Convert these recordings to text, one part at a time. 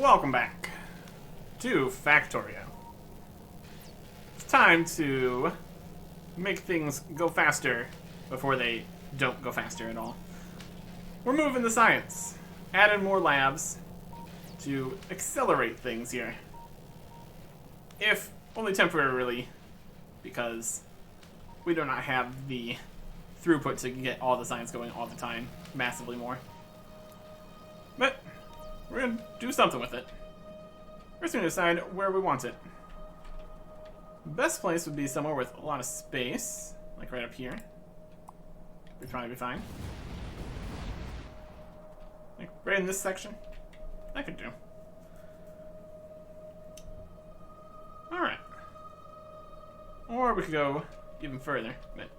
Welcome back to Factorio. It's time to make things go faster before they don't go faster at all. We're moving the science, adding more labs to accelerate things here. If only temporarily, because we do not have the throughput to get all the science going all the time, massively more. But we're going to do something with it. First, we're going to decide where we want it. Best place would be somewhere with a lot of space, like right up here. Would probably be fine. Like right in this section. That could do. Alright. Or we could go even further. But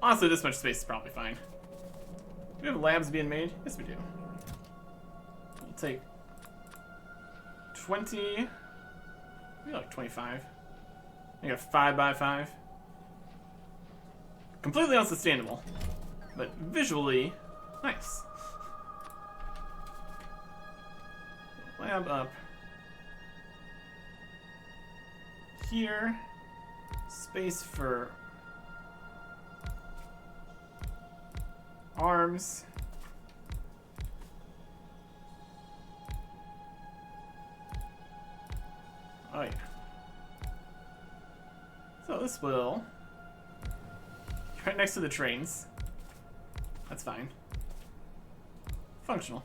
honestly, this much space is probably fine. Do we have labs being made? Yes, we do. We'll take 20, maybe like 25. I got 5x5. Completely unsustainable, but visually nice. Lab up here. Space for arms. Oh yeah. So this will be right next to the trains. That's fine. Functional.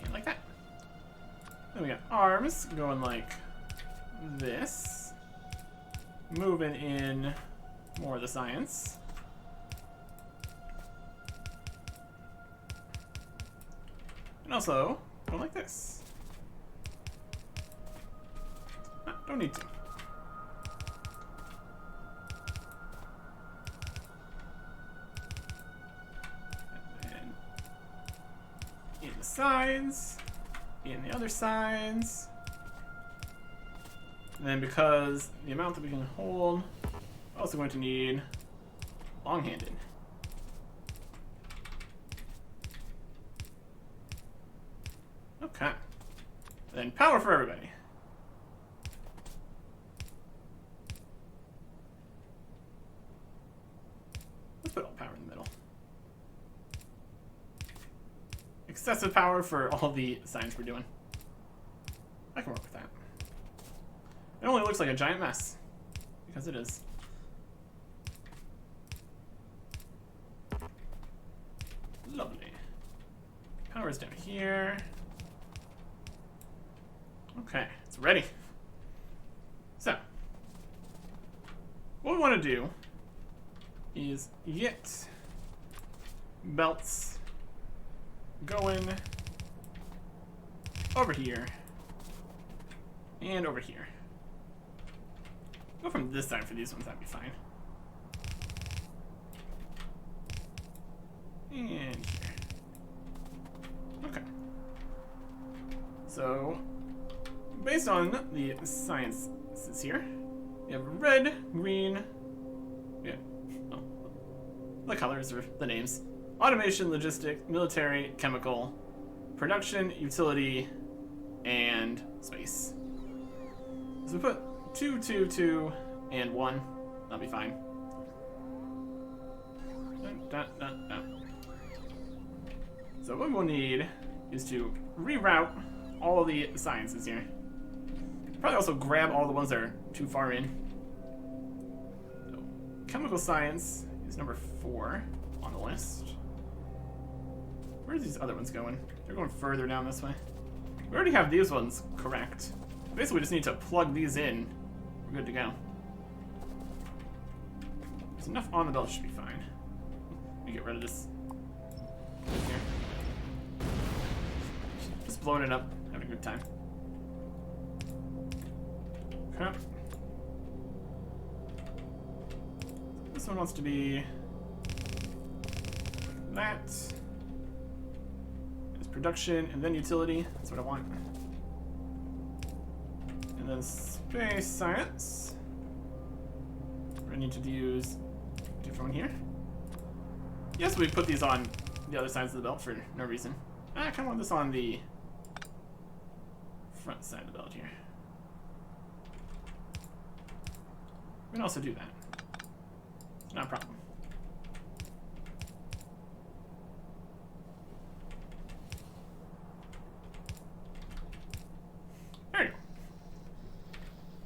And like that. Then we got arms going like this. Moving in more of the science. And also going like this. Don't need to. And in the sides, in the other sides. And then because the amount that we can hold, we're also going to need long-handed. Okay. Then power for everybody. Put all power in the middle. Excessive power for all the science we're doing. I can work with that. It only looks like a giant mess, because it is. Lovely. Power's down here. Okay, it's ready. So, what we want to do is get belts going over here and over here. Go from this side for these ones, that'd be fine. And here. Okay. So, based on the science here, you have red, green, yeah. The colors are the names. Automation, logistics, military, chemical, production, utility, and space. So we put 2, 2, 2, and 1. That'll be fine. Dun, dun, dun, dun. So what we'll need is to reroute all of the sciences here. Probably also grab all the ones that are too far in. So, chemical science is number 4 on the list. Where are these other ones going? They're going further down this way. We already have these ones correct. Basically, we just need to plug these in. We're good to go. There's enough on the belt, should be fine. Let me get rid of this. Here. Just blowing it up, having a good time. Okay. This one wants to be that. It's production and then utility. That's what I want. And then space science. We're gonna need to use a different one here. Yes, we put these on the other sides of the belt for no reason. I kind of want this on the front side of the belt here. We can also do that. Not a problem. There you go.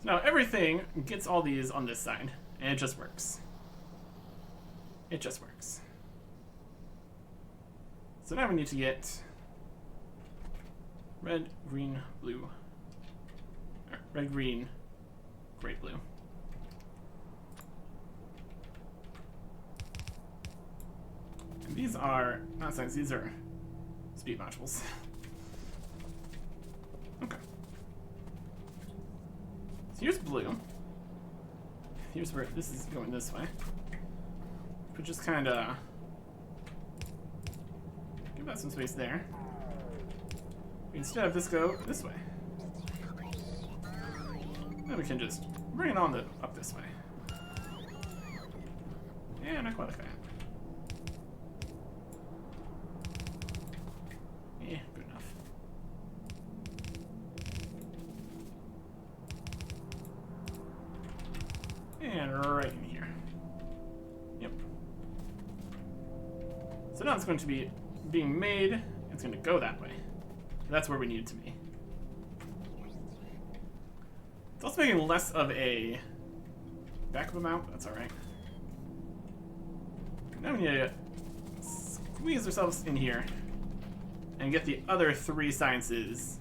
So now everything gets all these on this side, and it just works. It just works. So now we need to get red, green, blue. Or red, green, gray, blue. And these are not signs, these are speed modules. Okay. So here's blue. Here's where this is going this way. But just kind of give that some space there. Instead of this go this way. Then we can just bring it on up this way. Yeah, not quite like that. Yeah, good enough. And right in here. Yep. So now it's going to be being made. It's going to go that way. That's where we need it to be. It's also making less of a backup amount. That's all right. Now we need to squeeze ourselves in here and get the other 3 sciences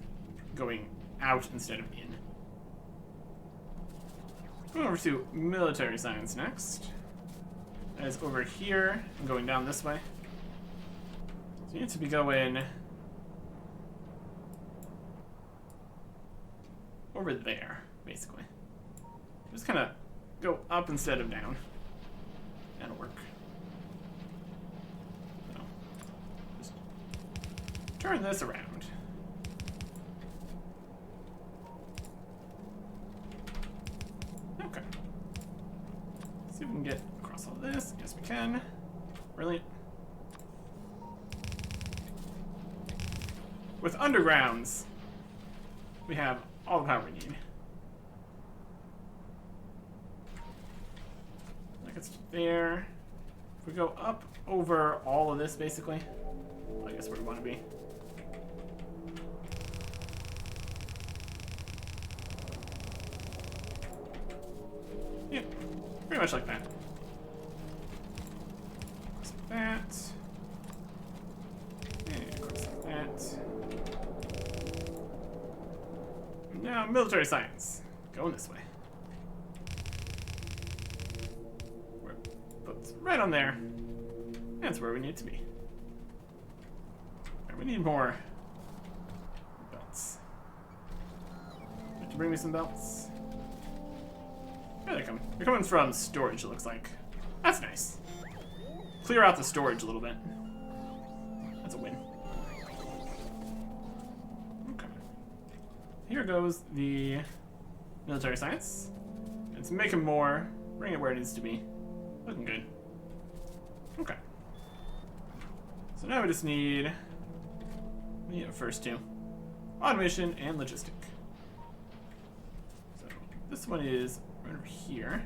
going out instead of in. Going over to military science next. That is over here and going down this way. So you need to be going over there, basically. Just kind of go up instead of down. That'll work. So, just turn this around. Okay. See if we can get across all this. Yes, we can. Brilliant. With undergrounds, we have all the power we need. Like it's there. If we go up over all of this, basically, I guess where we want to be. Yeah, pretty much like that. Cross like that. And cross like that. Now, military science. Going this way. Put right on there. That's where we need to be. Right, we need more belts. Did you bring me some belts? There they come. They're coming from storage, it looks like. That's nice. Clear out the storage a little bit. That's a win. Here goes the military science. Let's make it more. Bring it where it needs to be. Looking good. Okay. So now we just need the first 2. Automation and logistic. So this one is right over here.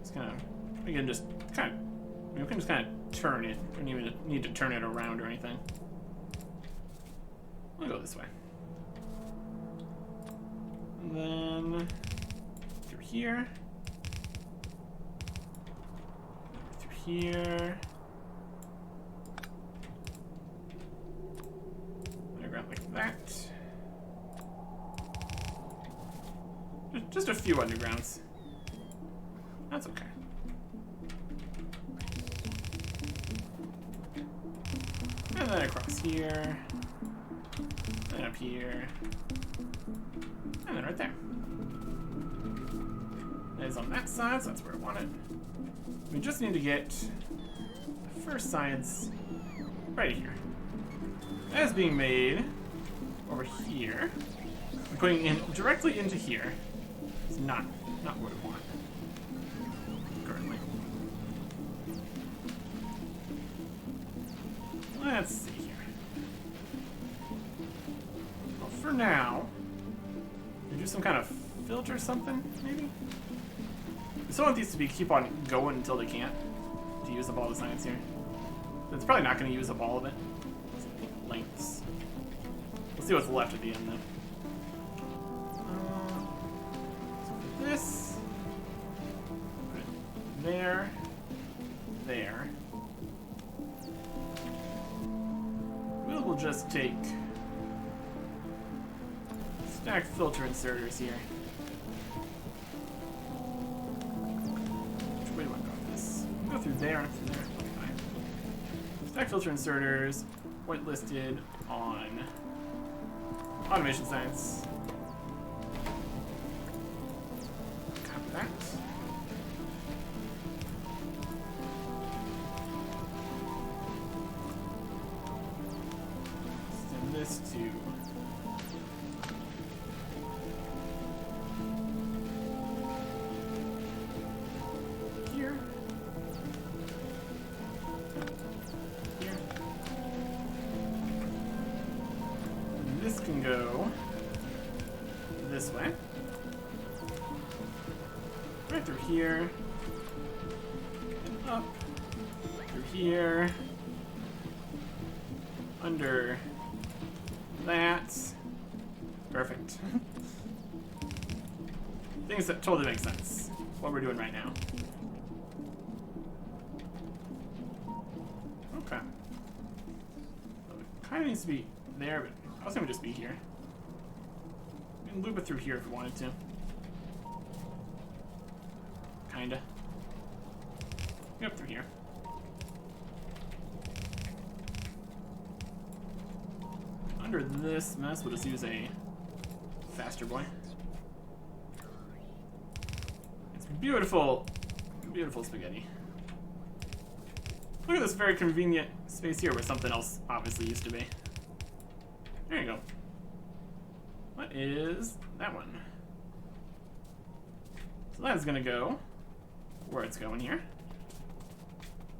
It's kind of, we can just kind of, we can just kind of turn it. We don't even need to turn it around or anything. We'll go this way. And then through here, through here, underground like that. Just a few undergrounds. That's okay. And then across here, and up here. And then right there. That is on that side, so that's where I want it. We just need to get the first sides right here. That is being made over here. I'm putting in directly into here. It's not what I want currently. Let's see here. for now, you do some kind of filter or something, maybe? We still want these to keep on going until they can't, to use up all the science here. It's probably not going to use up all of it. Lengths. We'll see what's left at the end, though. So for this, put it there, there. We'll just take stack filter inserters here. Which way do I go with this? We'll go through there and through there. Fine. Stack filter inserters, whitelisted on automation science. Copy that. Send this to here. Here. And this can go this way. Right through here. And up. Through here. Under that. Perfect. Things that totally make sense. What we're doing right now. Okay. Kind of needs to be there, but I was gonna just be here. We can loop it through here if we wanted to. Kinda. Yep, through here. Under this mess, we'll just use a faster boy. It's beautiful, beautiful spaghetti. Look at this very convenient space here where something else obviously used to be. There you go. What is that one? So that is gonna go where it's going here.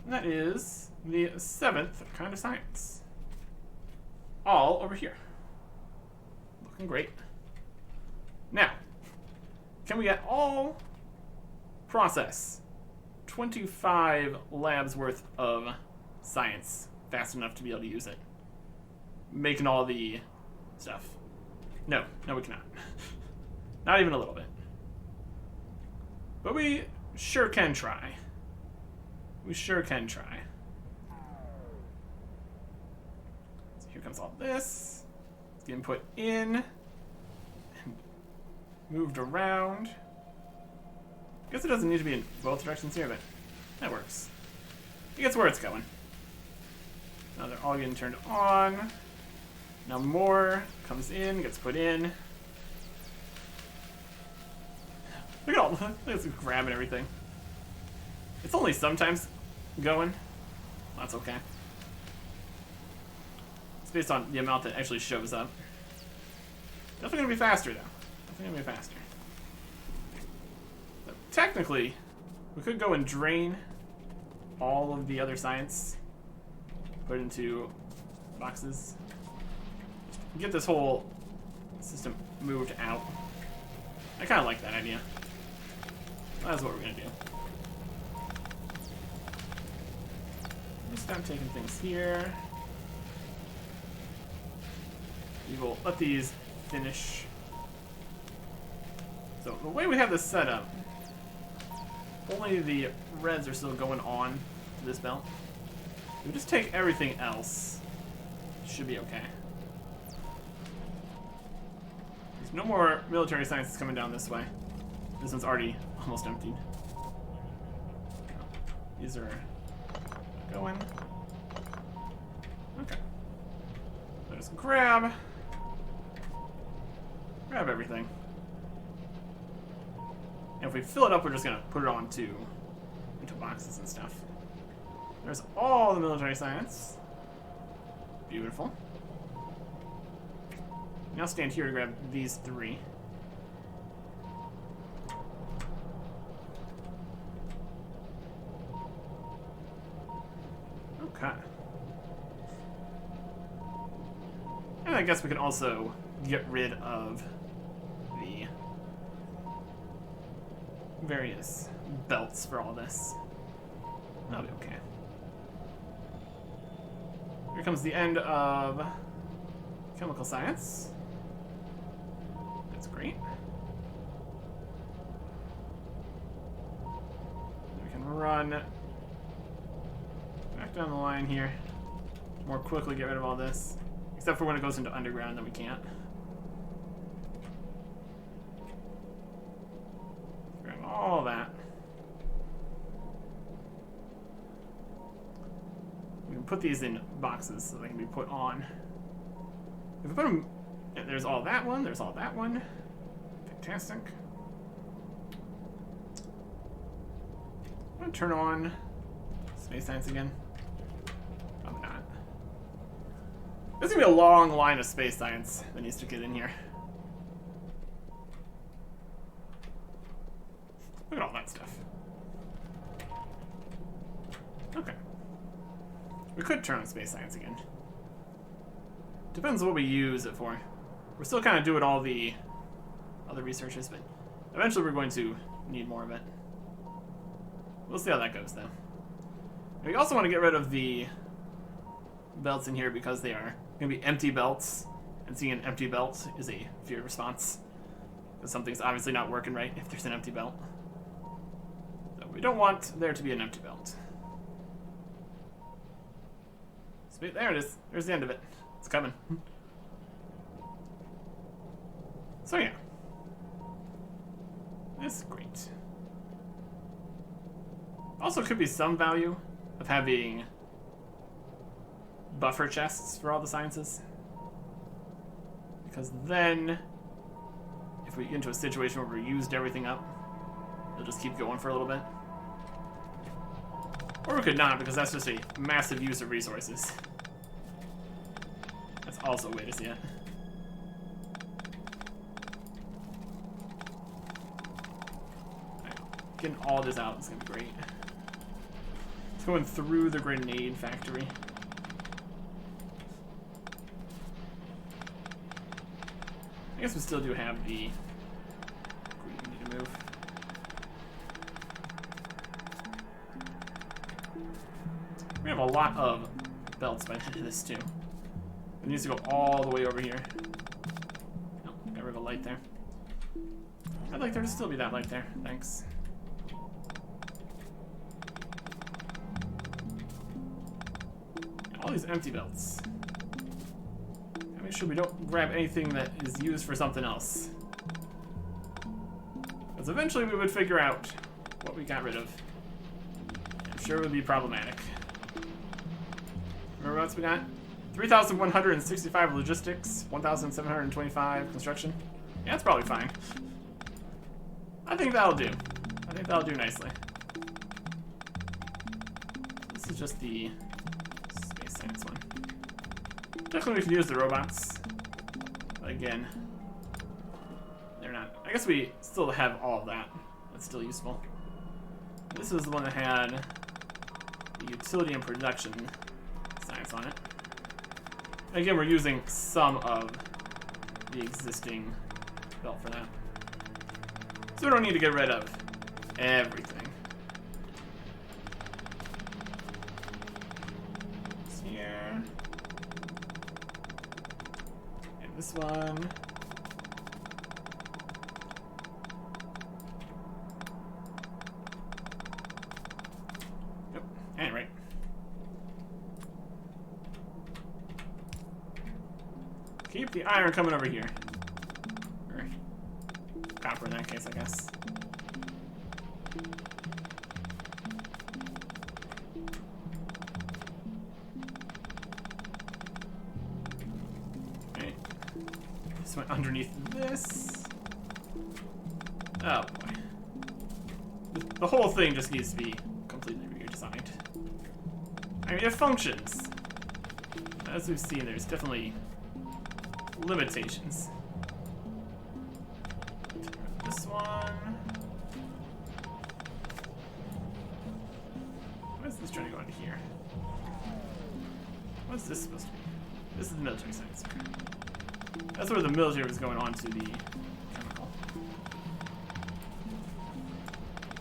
And that is the 7th kind of science. All over here. Looking great. Now, can we get all process 25 labs worth of science fast enough to be able to use it? Making all the stuff. No, we cannot. Not even a little bit. But we sure can try. We sure can try. So here comes all this. It's getting put in. And moved around. I guess it doesn't need to be in both directions here, but that works. It gets where it's going. Now they're all getting turned on. Now more comes in, gets put in. Look at all, look at this grabbing everything. It's only sometimes going. That's okay. It's based on the amount that actually shows up. Definitely gonna be faster though. Definitely gonna be faster. So, technically, we could go and drain all of the other science, put it into boxes, get this whole system moved out. I kind of like that idea. That's what we're gonna do. Stop taking things here. We will let these finish. So the way we have this set up, only the reds are still going on to this belt. We just take everything else. Should be okay. There's no more military sciences coming down this way. This one's already almost emptied. These are going. Okay. So just grab everything. And if we fill it up, we're just gonna put it into boxes and stuff. There's all the military science. Beautiful. Now stand here to grab these 3. Okay. And I guess we can also get rid of the various belts for all this. That'll be okay. Here comes the end of chemical science. That's great. We can run back down the line here. More quickly get rid of all this. Except for when it goes into underground, then we can't. Grab all that. We can put these in boxes so they can be put on. If we put them... Yeah, there's all that one, there's all that one. Fantastic. I'm going to turn on space science again. Probably not. There's going to be a long line of space science that needs to get in here. Look at all that stuff. Okay. We could turn on space science again. Depends on what we use it for. We're still kind of doing all the other researches, but eventually we're going to need more of it. We'll see how that goes, though. And we also want to get rid of the belts in here because they are going to be empty belts, and seeing an empty belt is a fear response. Because something's obviously not working right if there's an empty belt. So we don't want there to be an empty belt. Sweet, there it is. There's the end of it. It's coming. So yeah. That's great. Also could be some value of having buffer chests for all the sciences. Because then, if we get into a situation where we've used everything up, it'll just keep going for a little bit. Or we could not, because that's just a massive use of resources. That's also a way to see it. Right. Getting all this out is going to be great. It's going through the grenade factory. I guess we still do have the green we need to move. We have a lot of belts by the end of this too. It needs to go all the way over here. Oh, got rid of a light there. I'd like there to still be that light there. Thanks. All these empty belts. Gotta make sure we don't grab anything that is used for something else. Because eventually we would figure out what we got rid of. I'm sure it would be problematic. Remember what else we got? 3,165 logistics, 1,725 construction. Yeah, that's probably fine. I think that'll do. I think that'll do nicely. This is just the space science one. Definitely we can use the robots. But again, they're not. I guess we still have all of that. That's still useful. This is the one that had the utility and production science on it. Again, we're using some of the existing belt for that. So we don't need to get rid of everything. It's here. And this one. Yep, and right. Keep the iron coming over here. Or copper in that case, I guess. Okay. Just went underneath this. Oh boy. The whole thing just needs to be completely redesigned. I mean, it functions. As we've seen, there's definitely limitations. This one. Why is this trying to go into here? What's this supposed to be? This is military science. That's where the military was going on to the chemical.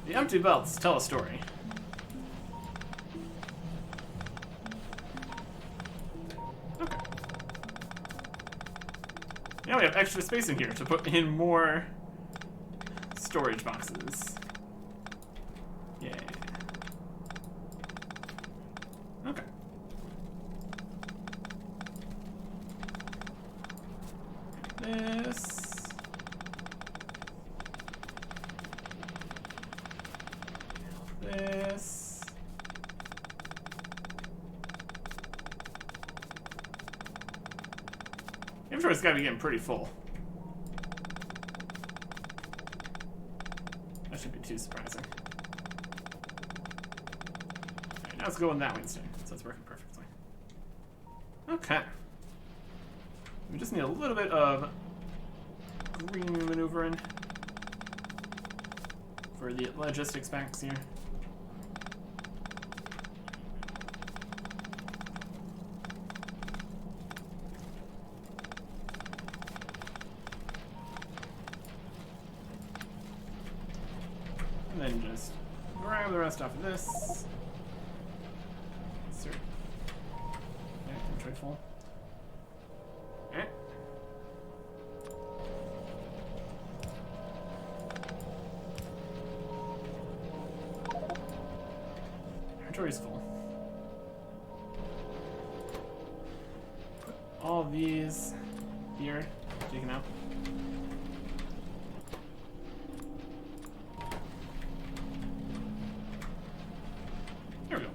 The empty belts tell a story. Okay. Now we have extra space in here to put in more storage boxes. Yeah. Okay. This. This. Inventory's gotta be getting pretty full. That shouldn't be too surprising. Alright, now let's go in that way instead. So it's working perfectly. Okay. We just need a little bit of green maneuvering for the logistics packs here. And then just grab the rest off of this. Insert. Okay, inventory full. Okay. Inventory's full. Put all these here, taken out. There we go.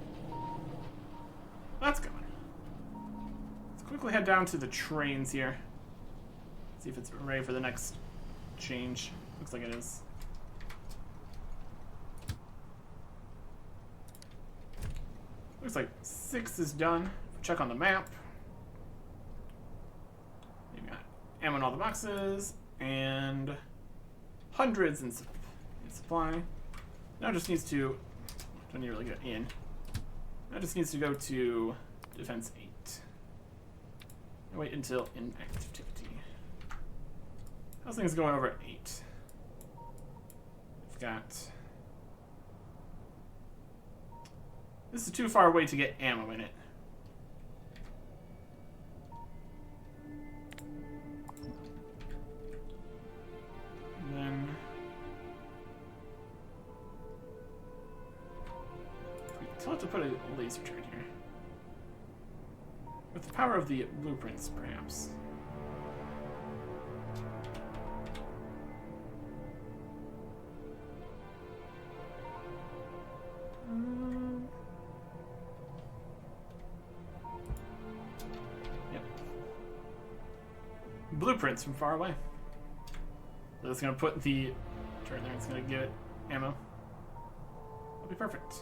That's going. Let's quickly head down to the trains here. See if it's ready for the next change. Looks like it is. Looks like 6 is done. Check on the map. You've got ammo in all the boxes and hundreds in supply. Now it just needs to. Don't need to really get in. Now it just needs to go to defense 8. And wait until inactivity. How's things going over at 8? We've got. This is too far away to get ammo in it. And then tell it to put a laser turret here. With the power of the blueprints, perhaps. Yep. Blueprints from far away. So it's gonna put the turret there, it's gonna give it ammo. That'll be perfect.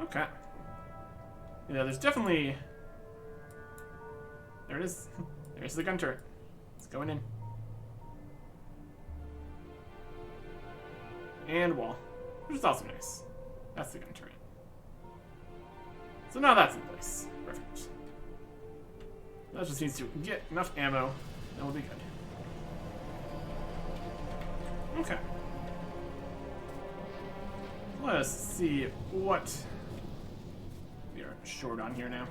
Okay. Yeah, there's definitely. There it is. There's the gun turret. It's going in. And wall. Which is also nice. That's the gun turret. So now that's in place. Perfect. That just needs to get enough ammo, and we'll be good. Okay. Let us see what we are short on here now.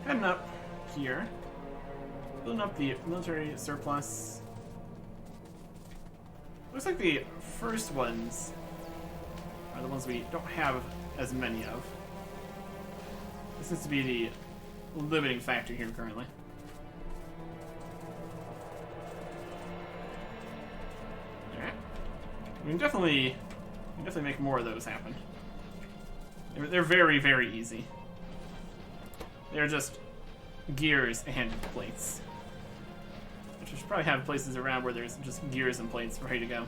Heading up here. Building up the military surplus. Looks like the first ones are the ones we don't have as many of. This seems to be the limiting factor here currently. Alright. We can definitely make more of those happen. They're very, very easy. They're just gears and plates. Which we should probably have places around where there's just gears and plates ready to go.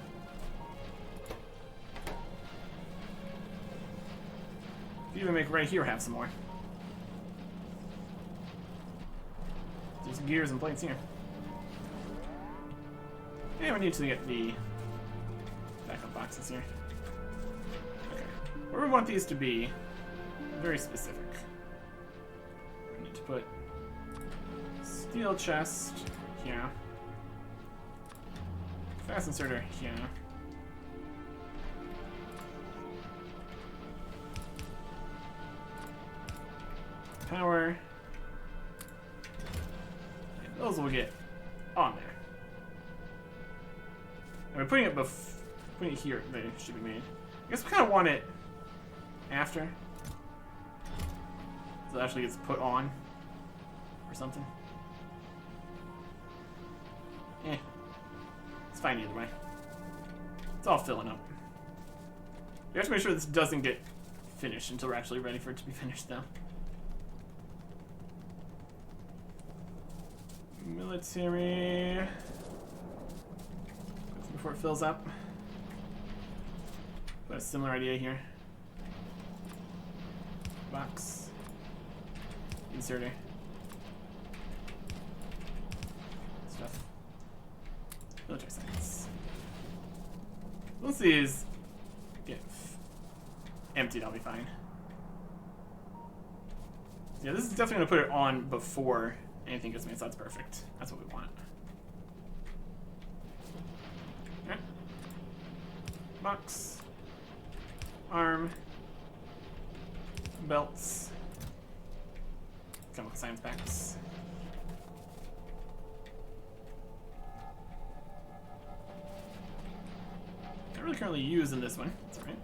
Could even make right here have some more. There's gears and plates here. And we need to get the backup boxes here. Okay. Where we want these to be, very specific. We need to put Steel chest. Yeah. Fast inserter. Yeah. Power. And those will get on there. And we're putting it here. They should be made. I guess we kind of want it after, so it actually gets put on or something. It's fine either way. It's all filling up. We have to make sure this doesn't get finished until we're actually ready for it to be finished, though. Military. Before it fills up. But a similar idea here. Box. Inserter. Stuff. Military science. Once these get emptied, I'll be fine. Yeah, this is definitely going to put it on before anything gets made, so that's perfect. That's what we want. Okay. Box. Arm. Belts. Chemical science packs. Not really currently used in this one. That's alright.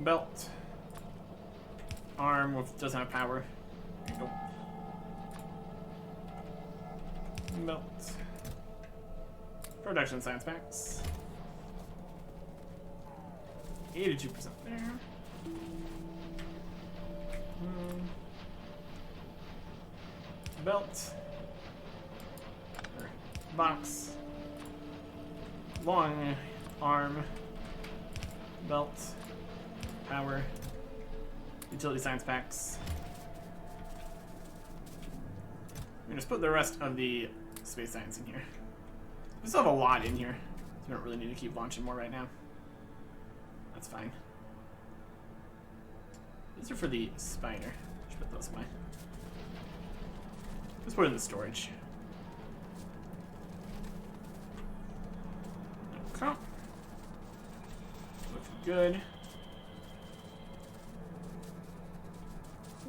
Belt. Arm, which doesn't have power. There you go. Belt. Production science packs. 82% there. Belt. Or box. Long arm. Belt. Power. Utility science packs. I'm gonna just put the rest of the space science in here. We still have a lot in here, so we don't really need to keep launching more right now. That's fine. These are for the spider. Should put those away. Let's put it in the storage. Okay. Looks good.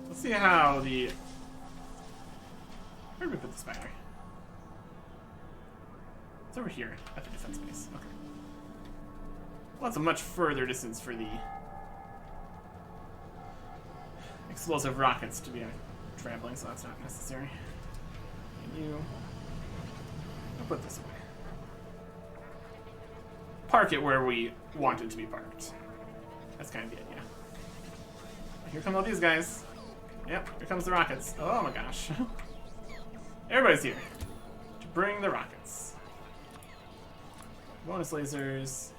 Let's see how the... Where did we put the spider? It's over here at the defense base. Okay. Well, that's a much further distance for the explosive rockets to be traveling, so that's not necessary. And you... I'll put this away. Park it where we want it to be parked. That's kind of the idea. Here come all these guys. Yep, here comes the rockets. Oh my gosh. Everybody's here to bring the rockets. Bonus lasers.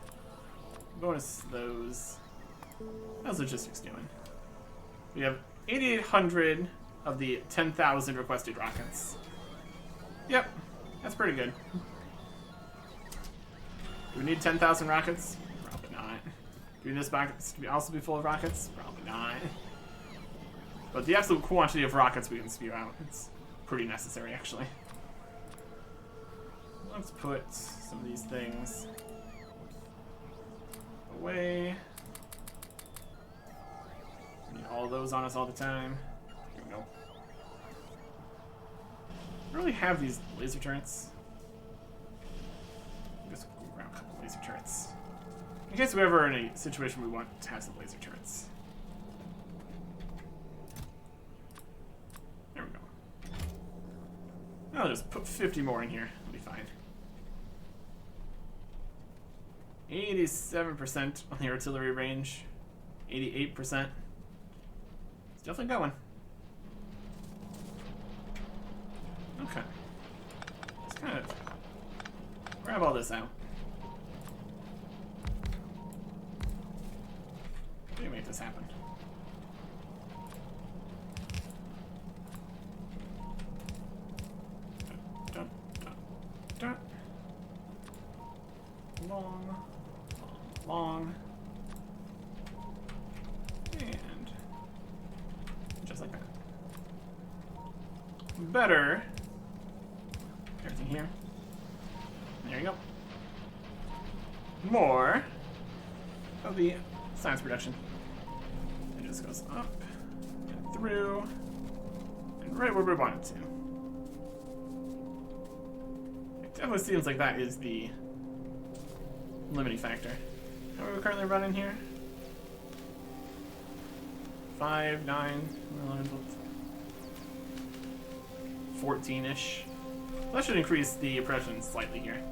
Bonus those. How's logistics doing? We have 8,800 of the 10,000 requested rockets. Yep, that's pretty good. Do we need 10,000 rockets? Probably not. Do we need this box to also be full of rockets? Probably not. But the absolute quantity of rockets we can spew out, it's pretty necessary, actually. Let's put some of these things away. We need all of those on us all the time. Here we go. I don't really have these laser turrets. Just grab a couple laser turrets. In case we're ever in a situation we want to have some laser turrets. There we go. I'll just put 50 more in here. It'll be fine. 87% on the artillery range. 88%. It's definitely going. Okay. Let's kind of grab all this out. Let me make this happen. Dun, dun, dun, dun. Long. Long. And just like that. Better here. There you go. More of the science production. It just goes up and through and right where we want it to. It definitely seems like that is the limiting factor. How are we currently running here? 5, 9, 14-ish. That should increase the production slightly here.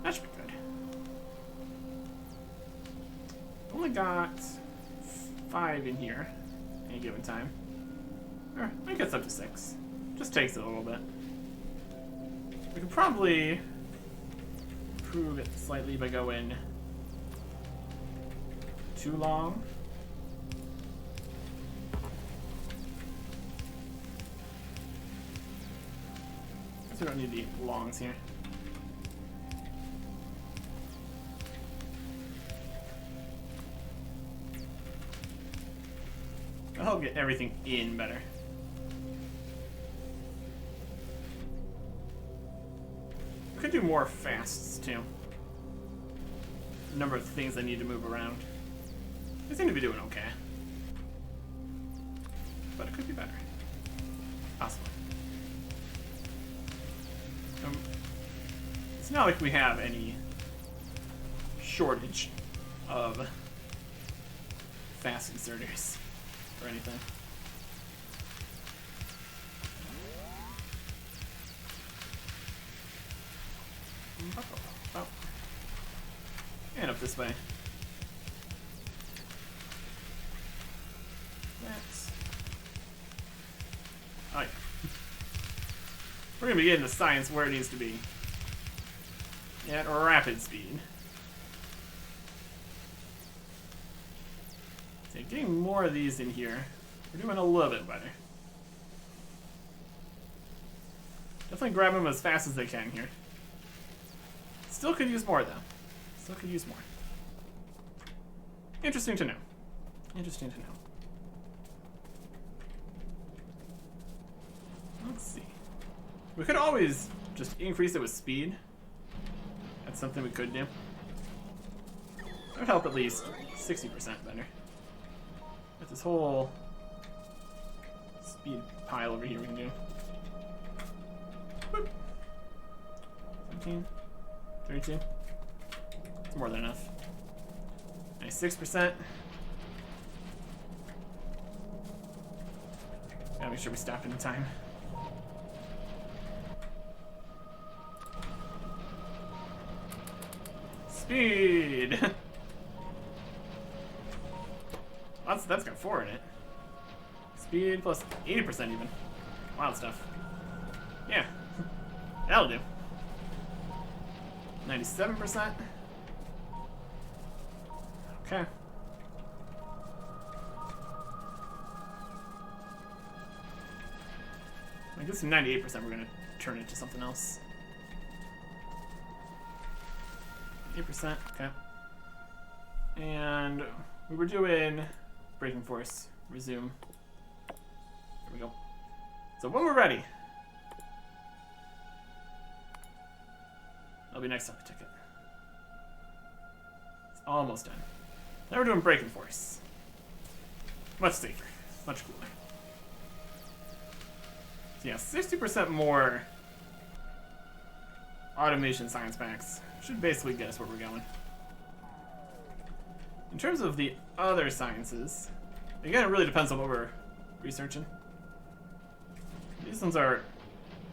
That should be good. Only got 5 in here at any given time. Or I guess up to 6. Just takes it a little bit. We could probably improve it slightly by going too long. We don't need the longs here. That'll help get everything in better. We could do more fasts too. The number of things I need to move around. They seem to be doing okay. But it could be better. Possibly. It's not like we have any shortage of fast inserters or anything. Oh. And up this way. That's... Oh yeah. We're gonna be getting the science where it needs to be. At rapid speed. So getting more of these in here. We're doing a little bit better. Definitely grab them as fast as they can here. Still could use more though. Still could use more. Interesting to know. Interesting to know. Let's see. We could always just increase it with speed. That's something we could do. That would help at least 60% better. With this whole speed pile over here we can do. Whoop. 17, 32. It's more than enough. 96%. Gotta make sure we stop in time. Speed! that's got 4 in it. Speed plus 80% even. Wild stuff. Yeah. That'll do. 97%. Okay. I guess 98% we're gonna turn it to something else. 8%, okay. And we were doing braking force, resume. There we go. So when we're ready, that'll be next time we ticket. It's almost done. Now we're doing braking force. Much safer, much cooler. So yeah, 60% more automation science packs should basically get us where we're going. In terms of the other sciences, again, it really depends on what we're researching. These ones are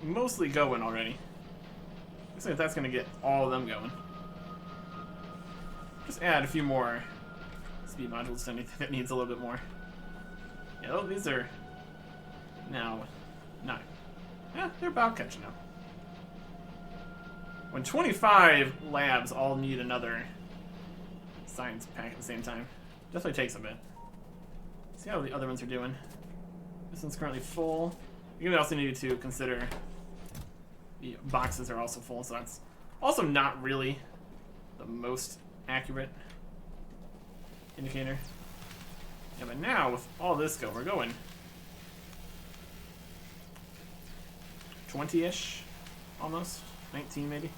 mostly going already. Looks like that's going to get all of them going. Just add a few more speed modules to anything that needs a little bit more. Yeah, oh, these are now 9. Yeah, they're about catching up. When 25 labs all need another science pack at the same time, definitely takes a bit. See how the other ones are doing. This one's currently full. You also need to consider the boxes are also full, so that's also not really the most accurate indicator. Yeah, but now with all this we're going 20-ish almost. 19 maybe.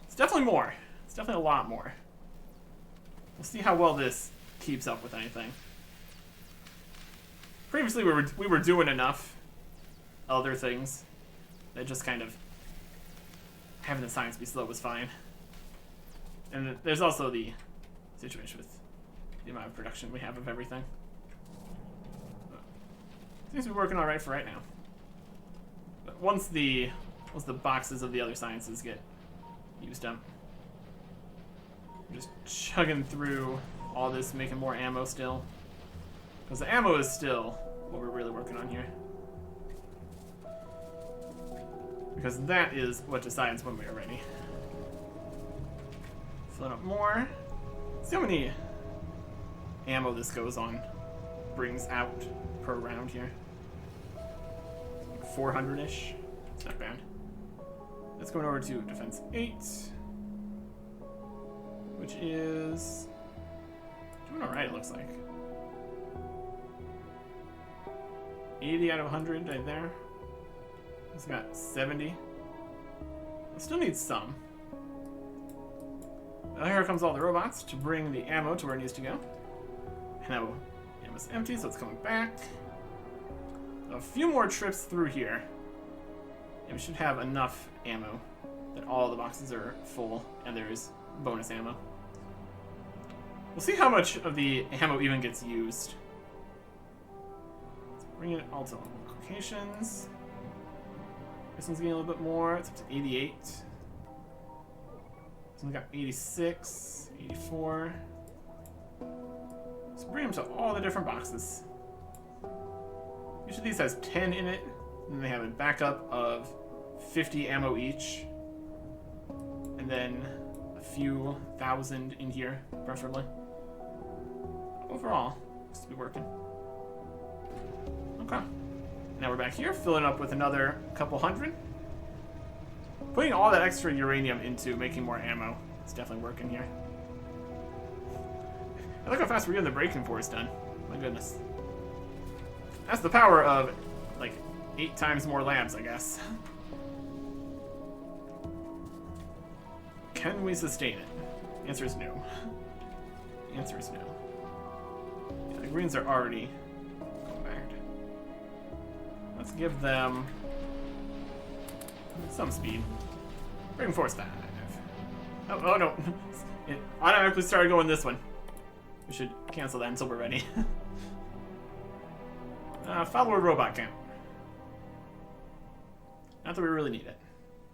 It's definitely more. It's definitely a lot more. We'll see how well this keeps up with anything. Previously we were doing enough other things that just kind of having the science be slow was fine. And there's also the situation with the amount of production we have of everything. But seems to be working alright for right now. But once the boxes of the other sciences get used up, we're just chugging through all this, making more ammo still. Because the ammo is still what we're really working on here. Because that is what decides when we are ready. Fill it up more. See how many ammo this goes on, brings out per round here. 400-ish. It's not bad. Let's go over to defense 8, which is doing alright, it looks like. 80 out of 100 right there. It's got 70. It still needs some. Now here comes all the robots to bring the ammo to where it needs to go. And now ammo's empty, so it's coming back. A few more trips through here, and we should have enough ammo that all the boxes are full, and there's bonus ammo. We'll see how much of the ammo even gets used. Let's bring it all to locations. This one's getting a little bit more. It's up to 88. This one's got 86, 84. Let's bring them to all the different boxes. Each of these has 10 in it, and they have a backup of 50 ammo each, and then a few thousand in here, preferably. Overall, looks to be working. Okay. Now we're back here, filling up with another couple hundred. Putting all that extra uranium into making more ammo. It's definitely working here. I like how fast we're getting the braking force done. My goodness. That's the power of, like, 8 times more labs, I guess. Can we sustain it? The answer is no. The answer is no. Yeah, the greens are already compact. Let's give them some speed. Bring force 5. Oh no. It automatically started going this one. We should cancel that until we're ready. Follower robot count. Not that we really need it.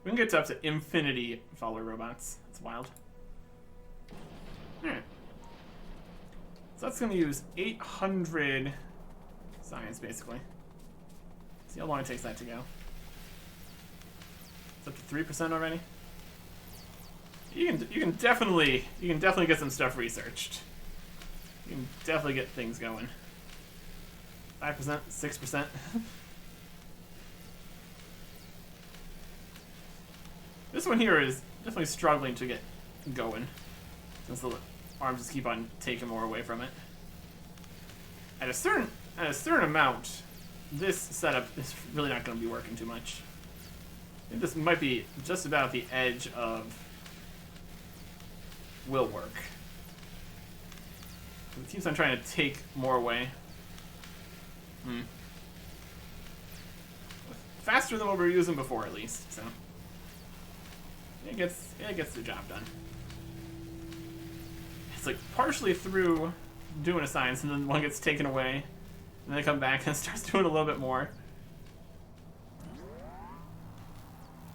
We can get up to infinity follower robots. That's wild. Alright. So that's going to use 800 science, basically. See how long it takes that to go. It's up to 3% already. You can definitely get some stuff researched. You can definitely get things going. 5%, 6%. This one here is definitely struggling to get going, since the arms just keep on taking more away from it. At a certain amount, this setup is really not going to be working too much. I think this might be just about the edge of will work. It keeps on trying to take more away. Faster than what we were using before, at least. So it gets the job done. It's like partially through doing a science, and then one gets taken away, and then they come back and starts doing a little bit more.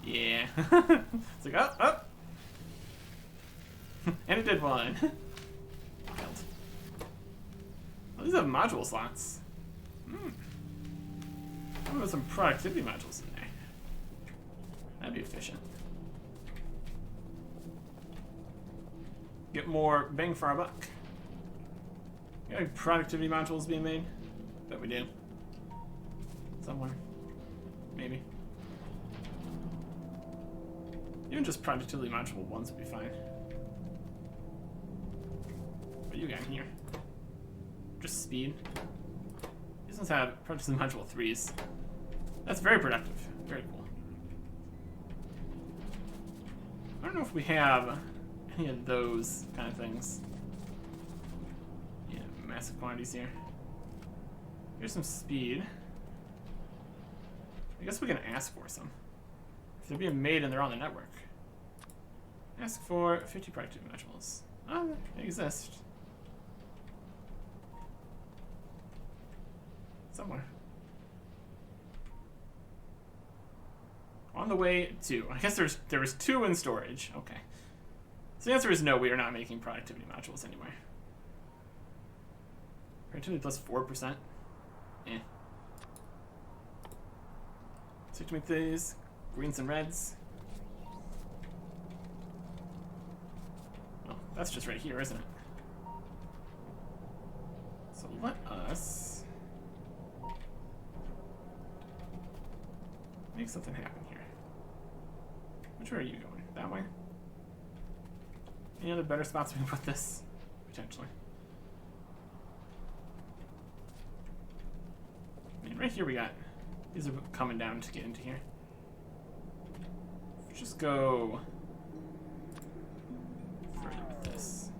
Yeah. It's like, oh. And it did one. Wild. Oh, these have module slots. I'm gonna put some productivity modules in there. That'd be efficient. Get more bang for our buck. Got any productivity modules being made? Bet we do. Somewhere. Maybe. Even just productivity module ones would be fine. What you got in here? Just speed. These ones have productivity module 3s. That's very productive. Very cool. don't know if we have any of those kind of things. Yeah, massive quantities here. Here's some speed. I guess we can ask for some. If they're being made and they're on the network. Ask for 50 productivity modules. Oh, they exist. Somewhere. On the way to. I guess there was 2 in storage. Okay. So the answer is no, we are not making productivity modules anywhere. Productivity plus 4%. Eh. So to make these greens and reds. Well, that's just right here, isn't it? So let us make something happen here. Which way are you going? That way? Any other better spots we can put this? Potentially. I mean, right here we got... These are coming down to get into here. Just go further with this.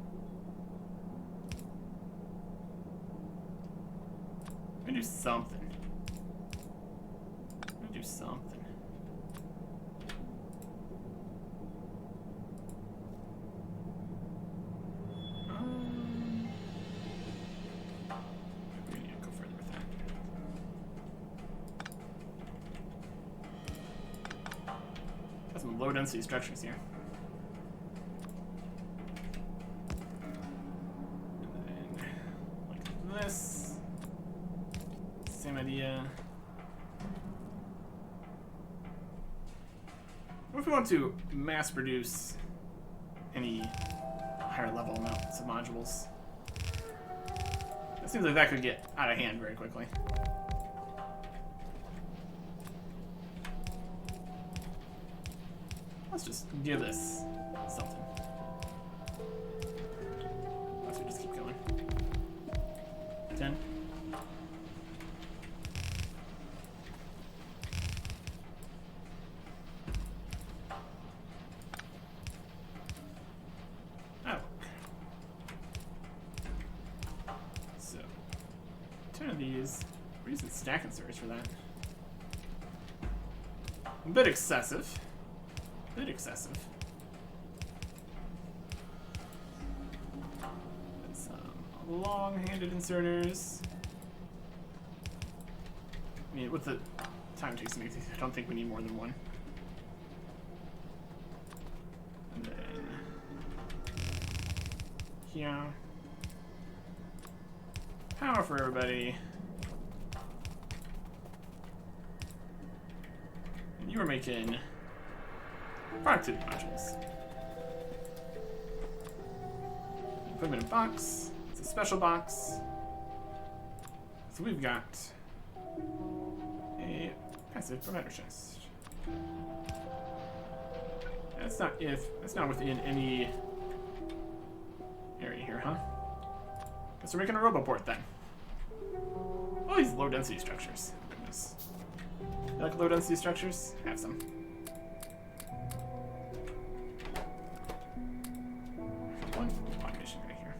I'm gonna do something. We need to go further with that. Got some low density structures here. And then, like this. Same idea. What if we want to mass produce any higher level amounts of modules? It seems like that could get out of hand very quickly. Let's just give this something. Let's just keep going. 10. These. We're using stack and surge for that. A bit excessive. And some long-handed inserters. I mean, with the time it takes to make these, I don't think we need more than one. And then here. Power for everybody. And you were making productivity modules. Put them in a box. It's a special box. So we've got a passive provider chest. That's not within any area here, huh? Guess we're making a roboport then. All these low density structures. Goodness. You like low density structures? Have some. One automation right here.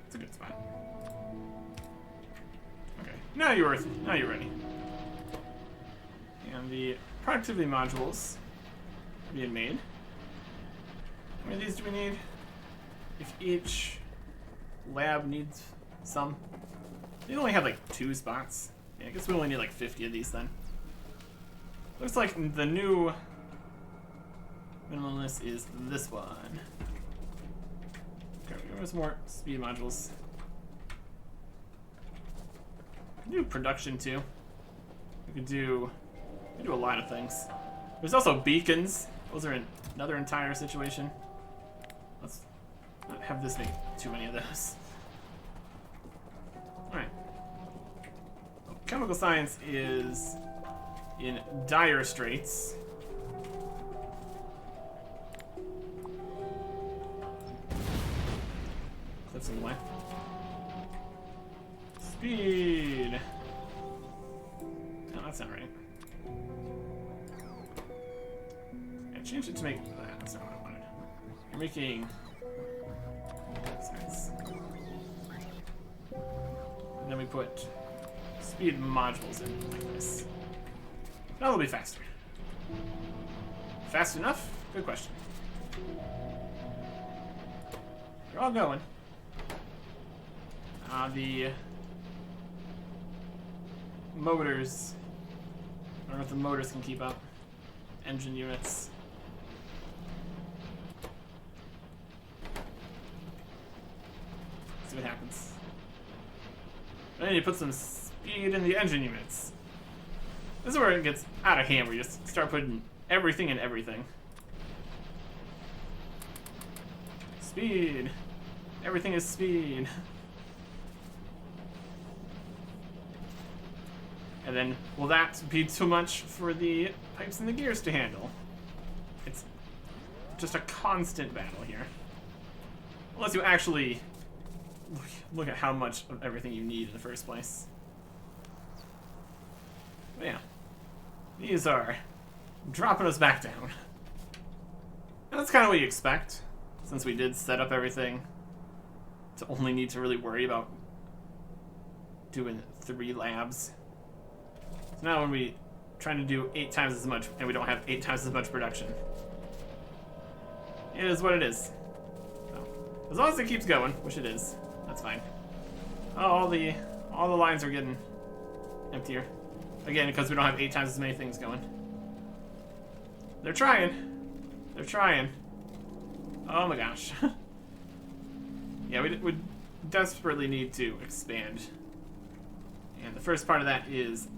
It's a good spot. Okay. Now you're ready. And the productivity modules are being made. How many of these do we need? If each lab needs some. They only have like 2 spots. Yeah, I guess we only need like 50 of these then. Looks like the new minimalist is this one. Okay, we got some more speed modules. We can do production too. We can do a lot of things. There's also beacons. Those are another entire situation. Let's not have this make too many of those. Alright. Well, chemical science is in dire straits. Cliffs in the way. Speed. No, that's not right. I changed it to make that. That's not what I wanted. You're making sense. And then we put speed modules in like this. Now it'll be faster. Fast enough? Good question. They're all going. The motors. I don't know if the motors can keep up. Engine units. See what happens. I need to put some speed in the engine units. This is where it gets out of hand, where you just start putting everything in everything. Speed. Everything is speed. And then, will that be too much for the pipes and the gears to handle? It's just a constant battle here. Unless you actually look at how much of everything you need in the first place. But yeah. These are dropping us back down. And that's kind of what you expect, since we did set up everything to only need to really worry about doing 3 labs. So now when we trying to do 8 times as much and we don't have 8 times as much production, it is what it is. So, as long as it keeps going, which it is, that's fine. Oh, all the lines are getting emptier. Again, because we don't have 8 times as many things going. They're trying. They're trying. Oh my gosh. Yeah, we desperately need to expand. And the first part of that is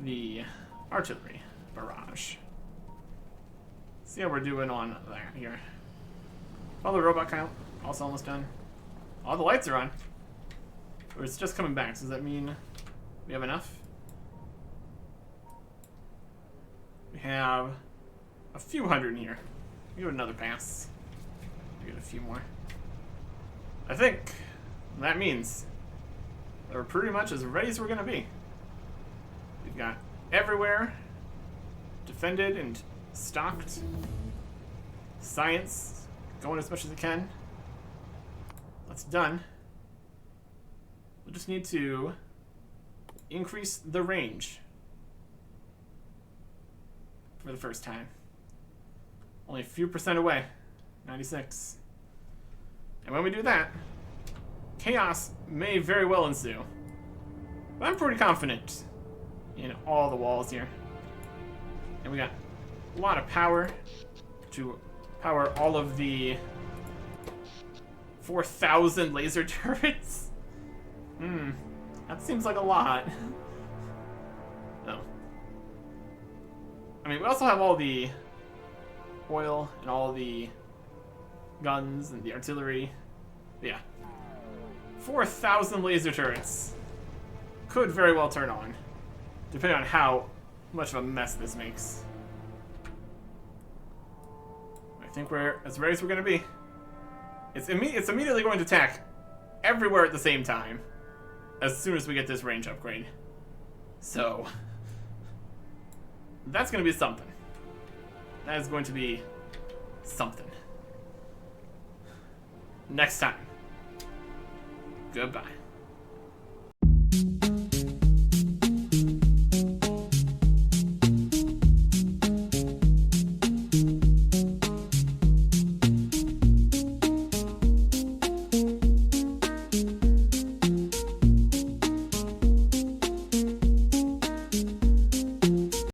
the artillery barrage. See how we're doing on that here. All the robot count also almost done. All the lights are on. Or it's just coming back. So does that mean we have enough? We have a few hundred in here. Give it another pass. Get a few more. I think that means that we're pretty much as ready as we're gonna be. We've got everywhere defended and stocked. Science going as much as it can. That's done. We'll just need to increase the range for the first time. Only a few percent away. 96. And when we do that, chaos may very well ensue. But I'm pretty confident in all the walls here. And we got a lot of power to power all of the 4,000 laser turrets. That seems like a lot. Oh. I mean, we also have all the oil and all the guns and the artillery. But yeah. 4,000 laser turrets could very well turn on, depending on how much of a mess this makes. I think we're as ready as we're going to be. It's immediately going to attack everywhere at the same time as soon as we get this range upgrade. So, that's going to be something. That is going to be something. Next time. Goodbye.